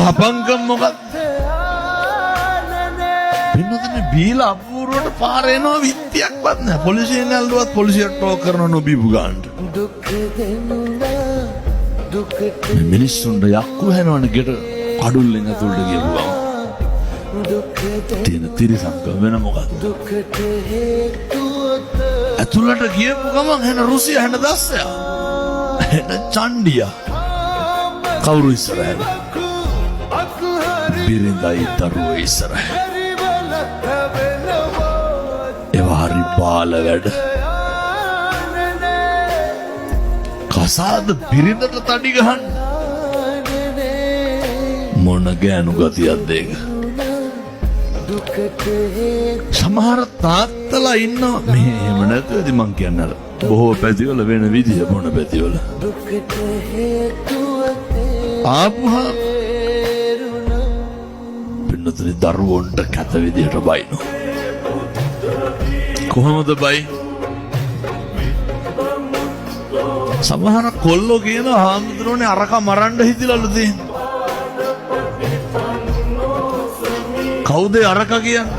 හපංකම් මොකක්ද? පින්නතනේ බීලා අපූර්වට පාර එනවා විත්තියක්වත් නැහැ. පොලිසියෙන් ඇල්ලුවත් පොලිසියට ටෝක් කරන නොබීපු ගන්නට. මිනිස්සුන්ට යක්කු හැනවනේ ගෙට කඩුල්ලෙන් ඇතුළට ගියපු ගමන්. තියෙන තිරිසංකම් වෙන මොකක්ද? ඇතුළට ගියපු ගමන් හැන රුසිය හැන දස්සයා. හැන චණ්ඩියා. කවුරු ඉස්සරහද? බිරිඳයි දරුවෝ ඉස්සරහ. ඒවා හරි බාල වැඩ. කසාද බිරිඳට තඩි ගහන්න මොන ගෑනු ගතියක්ද ඒක? සමහර තාත්තලා ඉන්නවා මේ එහෙම නැතුවද මං කියන්නේ අර බොහෝ පැතිවල වෙන විදිය මොන පැතිවල ආපුහා පින්නතුනි දරුවන්ට කැත විදියට බයිනෝ. කොහොමද බයි? සමහර කොල්ලෝ කියන හාමුදුරුවනේ අරක මරන්න හිතිලලු තියෙන්නේ. කවුද අරක කියන්නේ?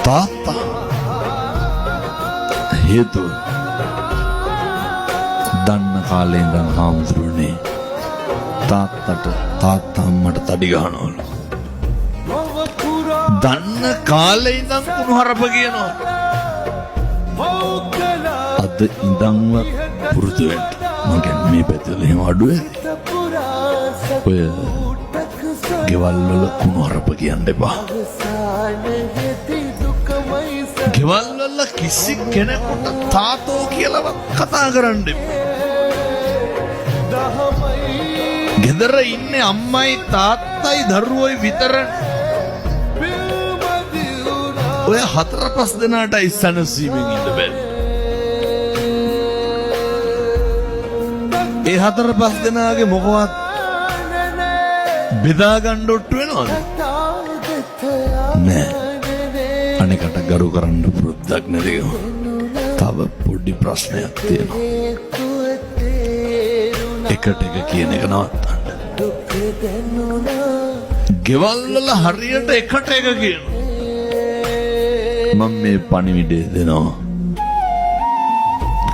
තාත්තා. හේතුව දන්න කාලේ ඉඳන් හාමුදුරුවනේ තාත්තා අම්මට තඩි ගහනවලු. දන්න කාලේ ඉඳන් කුණුහරුප කියනවා. අද ඉඳන්ව පුරුදු වෙන්න. මං කියන්නේ මේ පැත්තේ එහෙම අඩුවේ. ඔය ගෙවල් වල කුණුහරුප කියන්න එපා. ගෙවල් වල කිසි කෙනෙකුට තාතෝ කියලා කතා කරන්න එපා. ගෙදර ඉන්නේ අම්මයි තාත්තයි දරුවෝයි විතර. ඔය 4-5 දෙනාට ඉස්සනසීමෙන් ඉන්න බෑ. ඒ 4-5 දෙනාගේ මොකවත් බෙදා ගන්න ඔට්ටු වෙනවද? නෑ. අනෙකට ගරු කරන්න පුරුද්දක් නැතිව තව පොඩි ප්‍රශ්නයක් තියෙනවා. එකට එක කියන එක නවත්තන්න. ගෙවල් වල හරියට එකට එක කියනවා. මම මේ පණිවිඩය දෙනවා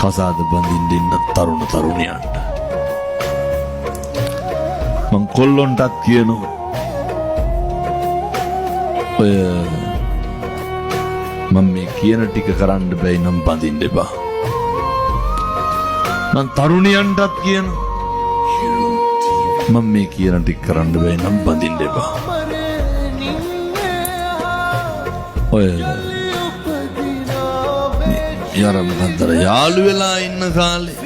කසාද බඳින්න ඉන්න තරුණ තරුණියන්ට. මං කොල්ලොන්ටත් කියනවා ඔය මම මේ කියන ටික කරන්න බැයි නම් බඳින්න එපා. මං තරුණියන්ටත් කියනවා මම මේ කියන ටික කරන්න බැයි නම් බඳින්න එපා. ඔය යරමන්තර යාළු වෙලා ඉන්න කාලේ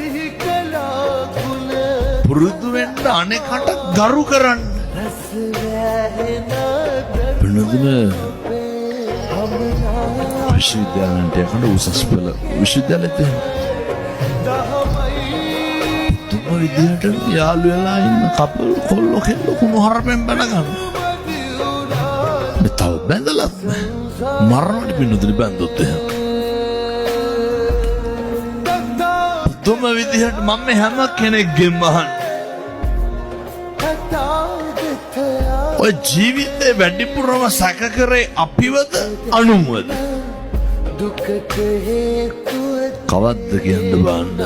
පුරුදු වෙන්න අනෙකට ගරු කරන්න. වෙනදින විශ්වවිද්‍යාලයට යන උසස් පෙළ විශ්වවිද්‍යාලෙත් තුම විදිහට යාළු වෙලා ඉන්න කපල් කොල්ලෝ කෙල්ලෝ කුණුහරුපෙන් බැන ගන්න. මෙතන බැඳලත් මරණට පින්නතුනි බැඳොත් එහෙම. තුම විදිහට මම හැම කෙනෙක්ගෙන් අහන්න. ඔය ජීවිතේ වැඩිපුරම සැක කරේ අපිවද අනුන්වද? කවද්ද කියන්න බෑන්ද?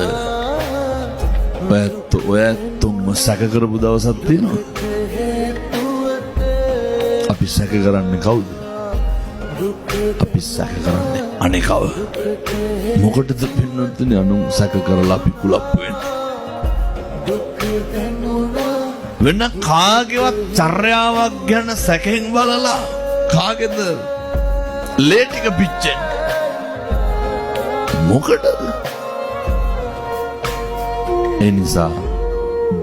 ඔය තුම්ම සැක කරපු දවසක් තියෙනවා. අපි සැක කරන්නේ කවුද? අපි සැක කරන්නේ අනේකව. මොකටද පින්නතුනි අනුන් සැක කරලා අපි කුලප්පු වෙන්නේ? වෙන කාගේවත් චර්යාවක් ගැන සැකෙන් බලලා කාගේද ලේ ටික පිච්චෙන්නේ? මොකටද? ඒ නිසා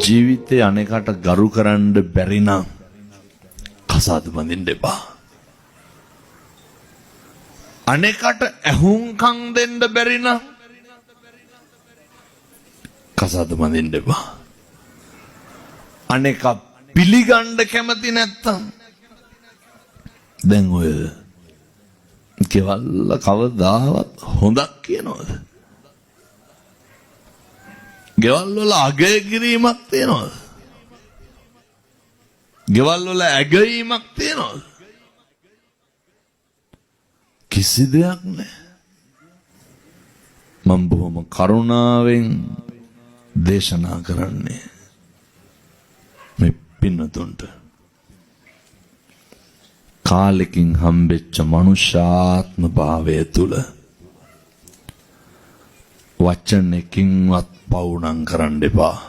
ජීවිතේ අනේකට ගරු කරන්න බැරි නම් කසාද බඳින්න එපා. අනෙකට ඇහුම්කම් දෙන්න බැරි නම් කසාද බඳින්න එපා. අනෙක පිළිගන්න කැමති නැත්තම් දැන් ඔය කෙවල්ල කවදාවත් හොඳක් කියනවද? ගෙවල් වල අගය කිරීමක් තියෙනවද? ගෙවල් වල ඇගීමක් තියනවද? කිසි දෙයක් නැහැ. මම බොහොම කරුණාවෙන් දේශනා කරන්නේ මේ පින්නතුන්ට. කාලෙකින් හම්බෙච්ච මනුෂ්‍යාත්ම භාවය තුල වචනකින්වත් පවුනම් කරන්න එපා.